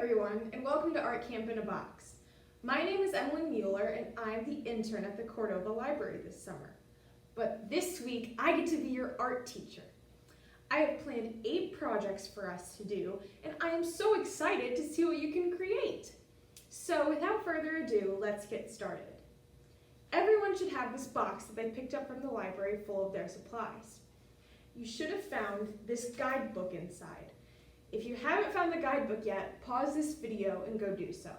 everyone, and welcome to Art Camp in a Box. My name is Emily Mueller, and I'm the intern at the Cordova Library this summer. But this week, I get to be your art teacher. I have planned 8 projects for us to do, and I am so excited to see what you can create. So without further ado, let's get started. Everyone should have this box that they picked up from the library full of their supplies. You should have found this guidebook inside. If you haven't found the guidebook yet, pause this video and go do so.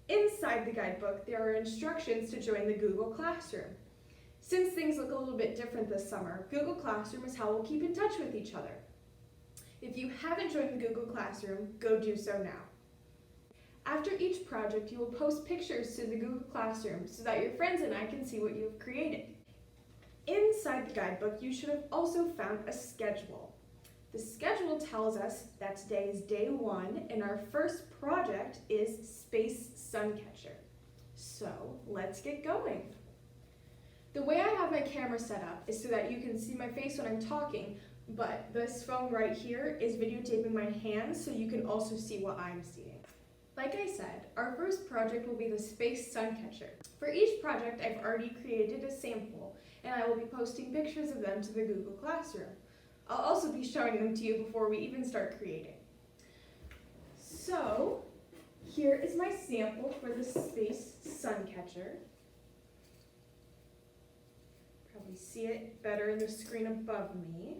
Inside the guidebook, there are instructions to join the Google Classroom. Since things look a little bit different this summer, Google Classroom is how we'll keep in touch with each other. If you haven't joined the Google Classroom, go do so now. After each project, you will post pictures to the Google Classroom so that your friends and I can see what you have created. Inside the guidebook, you should have also found a schedule. The schedule tells us that today is day 1 and our first project is Space Suncatcher. So let's get going. The way I have my camera set up is so that you can see my face when I'm talking, but this phone right here is videotaping my hands so you can also see what I'm seeing. Like I said, our first project will be the Space Suncatcher. For each project, I've already created a sample, and I will be posting pictures of them to the Google Classroom. I'll also be showing them to you before we even start creating. So, here is my sample for the Space Suncatcher. Probably see it better in the screen above me.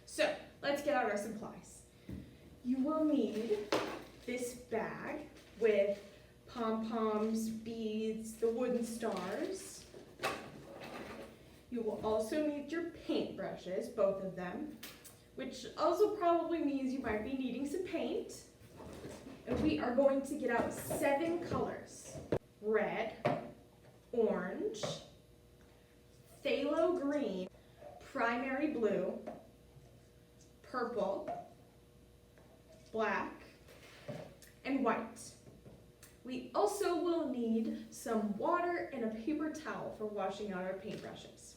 So, let's get out our supplies. You will need this bag with pom-poms, beads, the wooden stars. You will also need your paintbrushes, both of them, which also probably means you might be needing some paint. And we are going to get out 7 colors: red, orange, phthalo green, primary blue, purple, black, and white. We also will need some water and a paper towel for washing out our paintbrushes.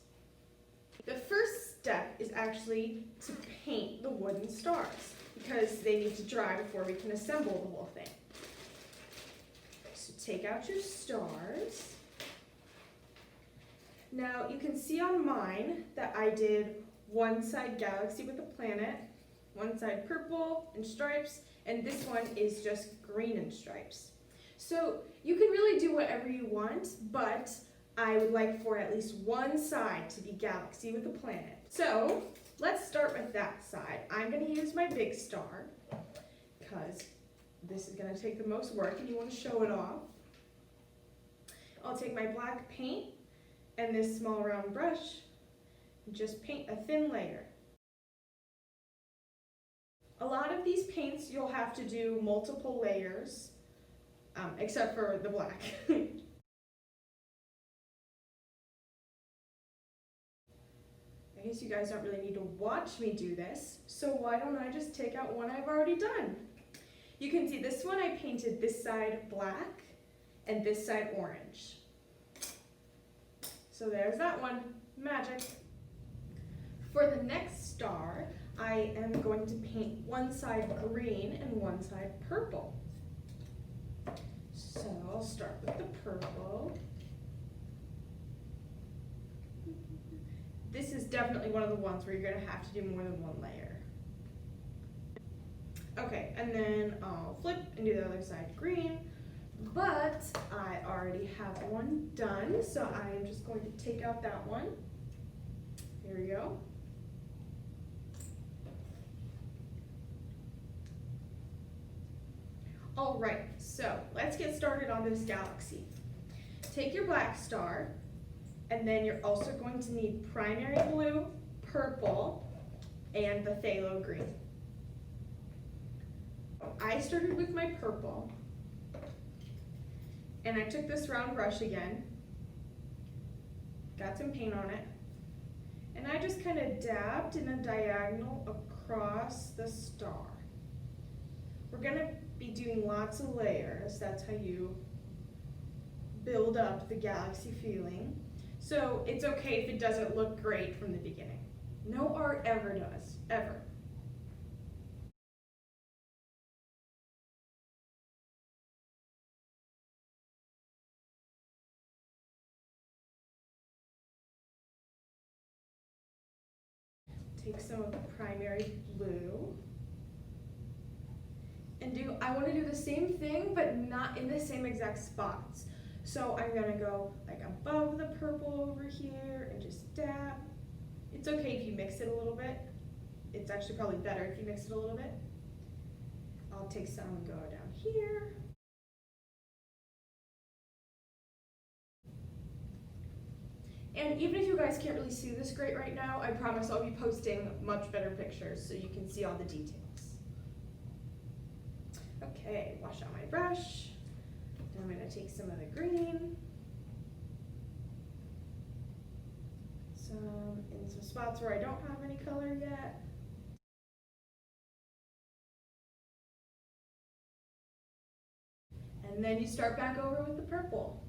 The first step is actually to paint the wooden stars because they need to dry before we can assemble the whole thing. So take out your stars. Now you can see on mine that I did one side galaxy with a planet, one side purple and stripes, and this one is just green and stripes. So you can really do whatever you want, but I would like for at least one side to be galaxy with a planet. So let's start with that side. I'm going to use my big star because this is going to take the most work and you want to show it off. I'll take my black paint and this small round brush and just paint a thin layer. A lot of these paints you'll have to do multiple layers, except for the black. I guess you guys don't really need to watch me do this, so why don't I just take out one I've already done? You can see this one I painted this side black and this side orange. So there's that one, magic. For the next star, I am going to paint one side green and one side purple. So I'll start with the purple. This is definitely one of the ones where you're going to have to do more than one layer. Okay, and then I'll flip and do the other side green, but I already have one done, so I'm just going to take out that one. Here we go. All right, so let's get started on this galaxy. Take your black star, and then you're also going to need primary blue, purple, and the phthalo green. I started with my purple, and I took this round brush again, got some paint on it, and I just kind of dabbed in a diagonal across the star. We're going to be doing lots of layers. That's how you build up the galaxy feeling. So it's okay if it doesn't look great from the beginning. No art ever does, ever. Take some of the primary blue. And I want to do the same thing, but not in the same exact spots. So I'm gonna go like above the purple over here and just dab. It's okay if you mix it a little bit. It's actually probably better if you mix it a little bit. I'll take some and go down here. And even if you guys can't really see this great right now, I promise I'll be posting much better pictures so you can see all the details. Okay, wash out my brush. Then I'm gonna take some of the green. In some spots where I don't have any color yet. And then you start back over with the purple.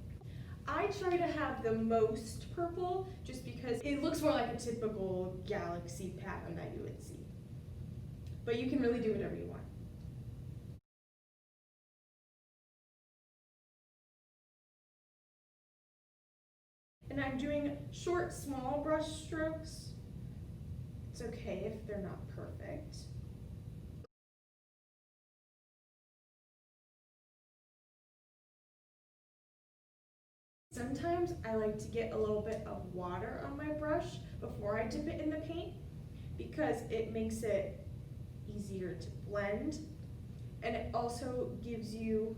I try to have the most purple just because it looks more like a typical galaxy pattern that you would see. But you can really do whatever you want. And I'm doing short, small brush strokes. It's okay if they're not perfect. Sometimes I like to get a little bit of water on my brush before I dip it in the paint because it makes it easier to blend, and it also gives you,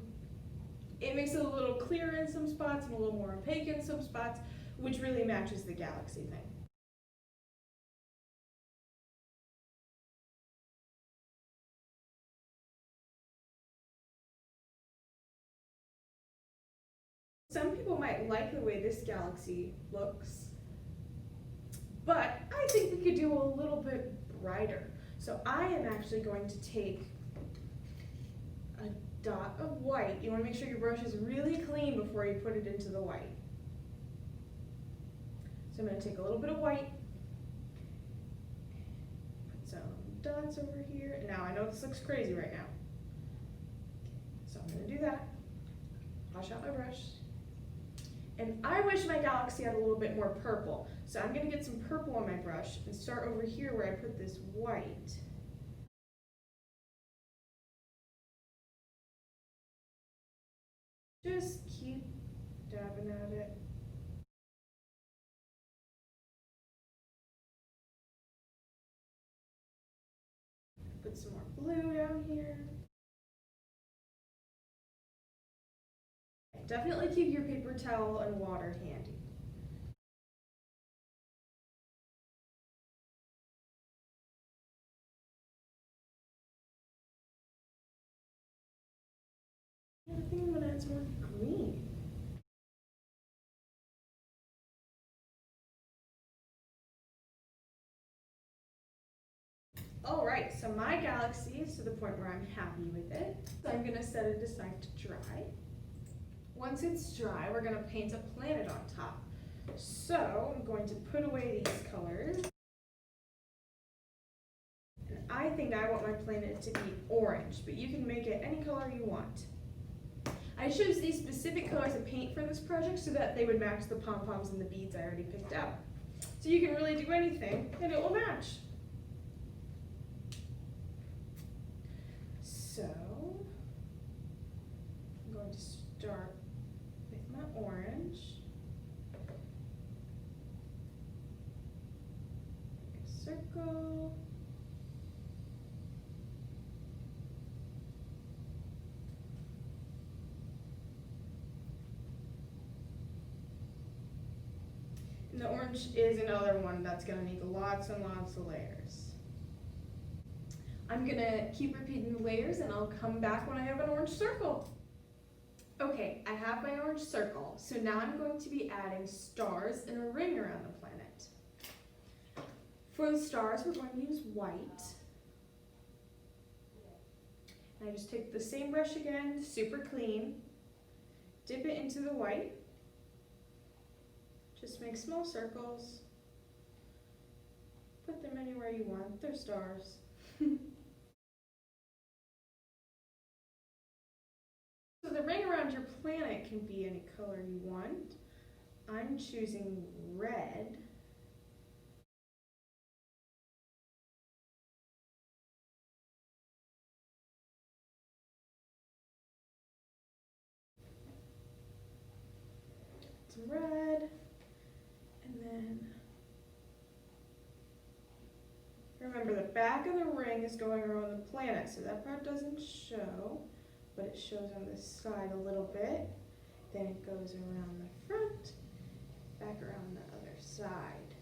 it makes it a little clearer in some spots and a little more opaque in some spots, which really matches the galaxy thing. Some people might like the way this galaxy looks, but I think we could do a little bit brighter. So I am actually going to take a dot of white. You want to make sure your brush is really clean before you put it into the white. So I'm going to take a little bit of white, put some dots over here. Now I know this looks crazy right now. So I'm going to do that. Wash out my brush. And I wish my galaxy had a little bit more purple. So I'm going to get some purple on my brush and start over here where I put this white. Just keep dabbing at it. Put some more blue down here. Definitely keep your paper towel and water handy. I think I'm going to add some more green. All right, so my galaxy is to the point where I'm happy with it. So I'm going to set it aside to dry. Once it's dry, we're going to paint a planet on top. So I'm going to put away these colors. And I think I want my planet to be orange, but you can make it any color you want. I chose these specific colors of paint for this project so that they would match the pom-poms and the beads I already picked out. So you can really do anything and it will match. So I'm going to start with my orange. Make a circle. And the orange is another one that's going to need lots and lots of layers. I'm going to keep repeating the layers and I'll come back when I have an orange circle. Okay, I have my orange circle, so now I'm going to be adding stars and a ring around the planet. For the stars, we're going to use white. And I just take the same brush again, super clean, dip it into the white, Just make small circles. Put them anywhere you want. They're stars. So the ring around your planet can be any color you want. I'm choosing red. Some red, and then remember the back of the ring is going around the planet, so that part doesn't show, but it shows on this side a little bit. Then it goes around the front, back around the other side,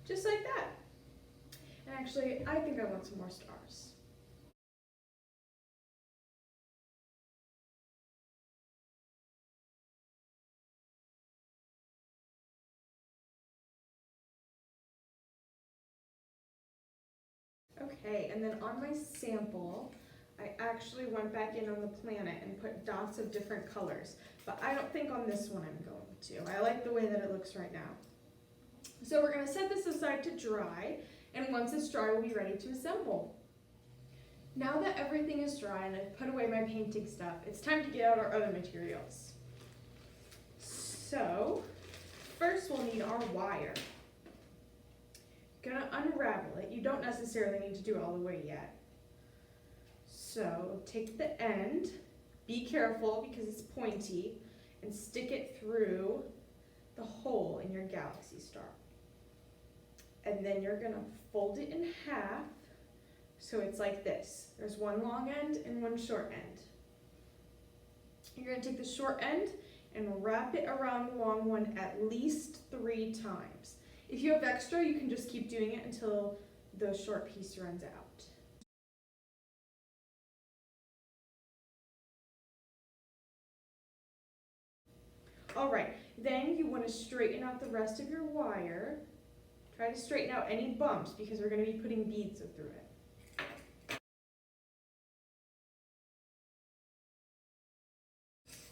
just like that. And actually, I think I want some more stars. Okay, and then on my sample, I actually went back in on the planet and put dots of different colors, but I don't think on this one I'm going to. I like the way that it looks right now. So we're going to set this aside to dry, and once it's dry, we'll be ready to assemble. Now that everything is dry and I've put away my painting stuff, it's time to get out our other materials. So, first we'll need our wire. Gonna unravel it. You don't necessarily need to do it all the way yet. So take the end, be careful because it's pointy, and stick it through the hole in your galaxy star. And then you're gonna fold it in half so it's like this. There's one long end and one short end. You're gonna take the short end and wrap it around the long one at least 3 times. If you have extra, you can just keep doing it until the short piece runs out. All right, then you want to straighten out the rest of your wire. Try to straighten out any bumps because we're going to be putting beads through it.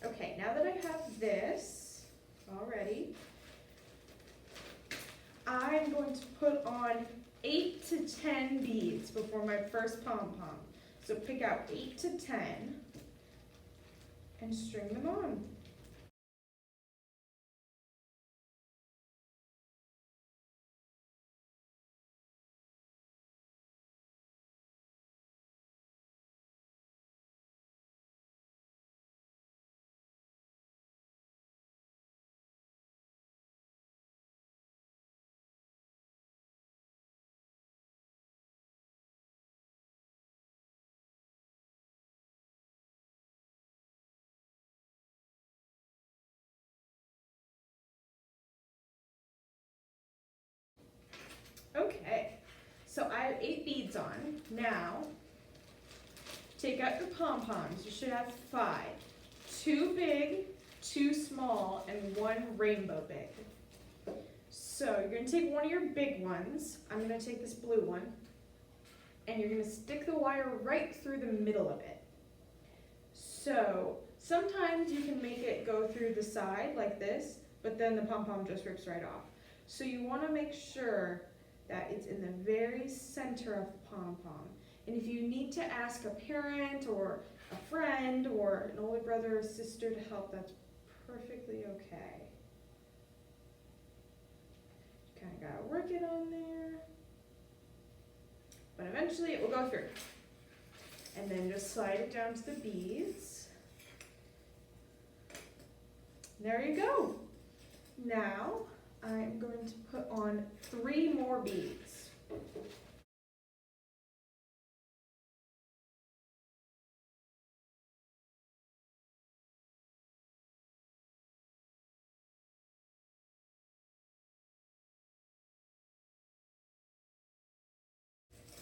Okay, now that I have this already, I'm going to put on 8 to 10 beads before my first pom-pom. So pick out 8 to 10 and string them on. Okay, so I have 8 beads on. Now, take out your pom-poms. You should have 5. 2 big, 2 small, and 1 rainbow big. So you're going to take one of your big ones. I'm going to take this blue one. And you're going to stick the wire right through the middle of it. So sometimes you can make it go through the side like this, but then the pom-pom just rips right off. So you want to make sure that it's in the very center of the pom-pom. And if you need to ask a parent or a friend or an older brother or sister to help, that's perfectly okay. You kind of gotta work it on there, but eventually it will go through. And then just slide it down to the beads. There you go. Now, I'm going to put on 3 more beads.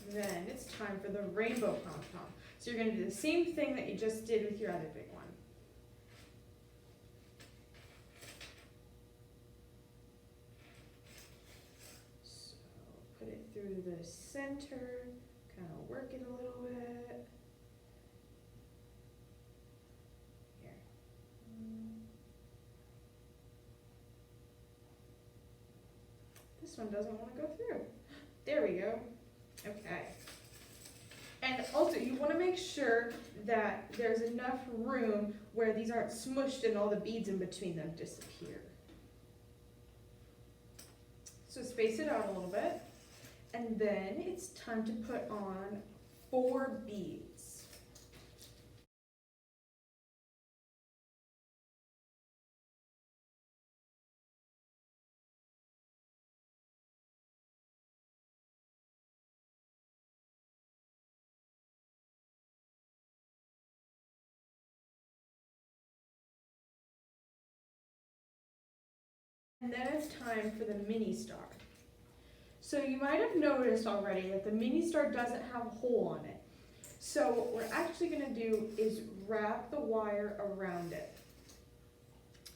Then it's time for the rainbow pom-pom. So you're going to do the same thing that you just did with your other big one. Put it through the center, kind of work it a little bit. Here. one doesn't want to go through. There we go. Okay. And also, you want to make sure that there's enough room where these aren't smushed and all the beads in between them disappear. So space it out a little bit. And then it's time to put on 4 beads. And then it's time for the mini star. So you might have noticed already that the mini star doesn't have a hole on it. So what we're actually going to do is wrap the wire around it.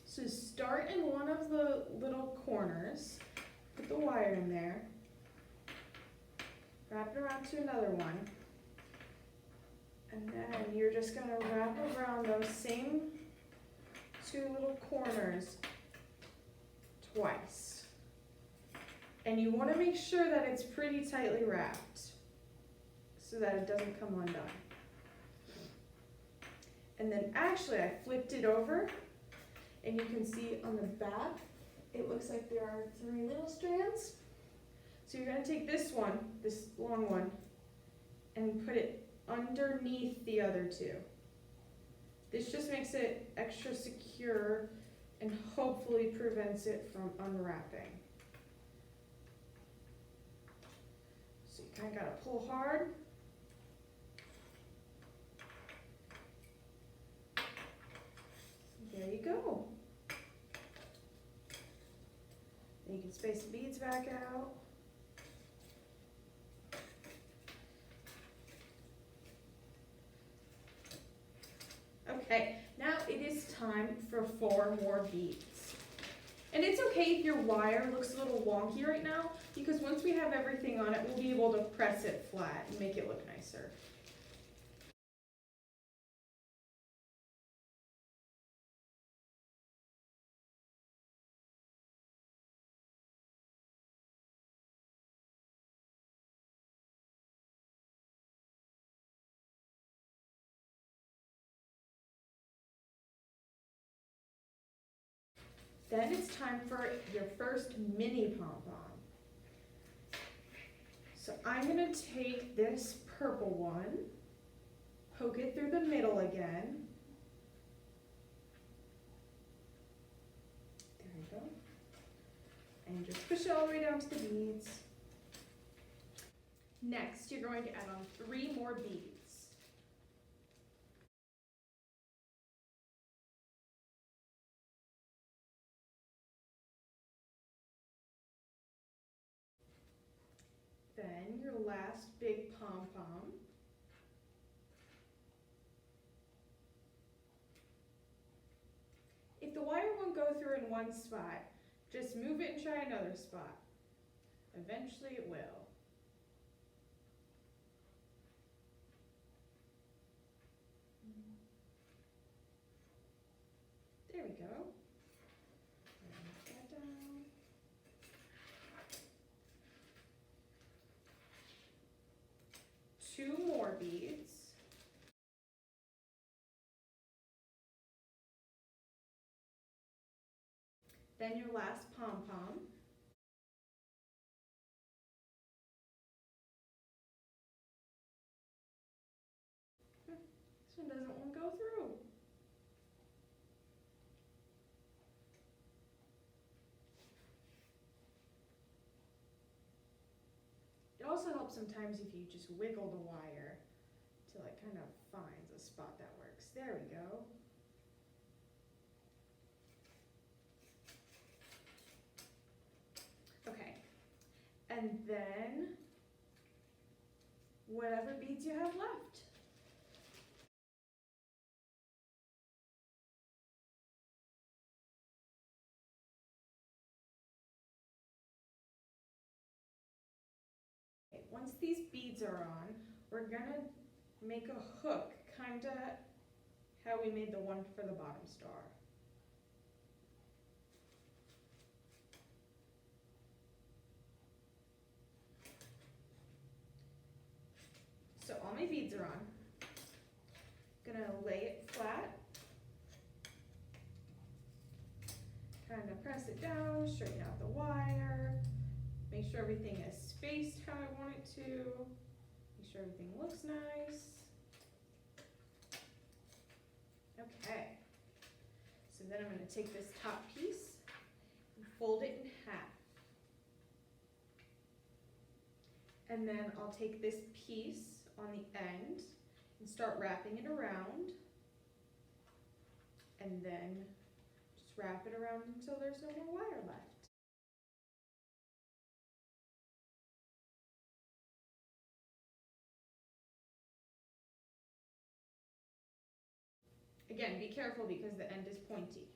So start in one of the little corners, put the wire in there, wrap it around to another one, and then you're just going to wrap around those same 2 little corners twice. And you want to make sure that it's pretty tightly wrapped so that it doesn't come undone. And then actually I flipped it over and you can see on the back it looks like there are 3 little strands. So you're going to take this one, this long one, and put it underneath the other 2. This just makes it extra secure and hopefully prevents it from unwrapping. So you kind of got to pull hard. There you go. And you can space the beads back out. Okay, now it is time for 4 more beads. And it's okay if your wire looks a little wonky right now, because once we have everything on it, we'll be able to press it flat and make it look nicer. Then it's time for your first mini pom-pom. So I'm going to take this purple one, poke it through the middle again. There we go. And just push it all the way down to the beads. Next, you're going to add on 3 more beads. Then your last big pom-pom. If the wire won't go through in one spot, just move it and try another spot. Eventually it will. There we go. Put that down. Two more beads. Then your last pom-pom. This one doesn't want to go through. It also helps sometimes if you just wiggle the wire till it kind of finds a spot that works. There we go. Okay, and then whatever beads you have left. Once these beads are on, we're gonna make a hook, kinda how we made the one for the bottom star. on. Gonna lay it flat. Kind of press it down, straighten out the wire. Make sure everything is spaced how I want it to. Make sure everything looks nice. Okay. So then I'm going to take this top piece and fold it in half. And then I'll take this piece on the end and start wrapping it around. And then just wrap it around until there's no more wire left. Again, be careful because the end is pointy.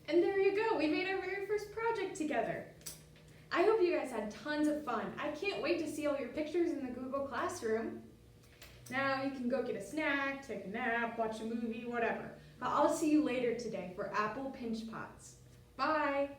And there you go, we made our very first project together. I hope you guys had tons of fun. I can't wait to see all your pictures in the Google Classroom. Now you can go get a snack, take a nap, watch a movie, whatever. But I'll see you later today for Apple Pinch Pots. Bye!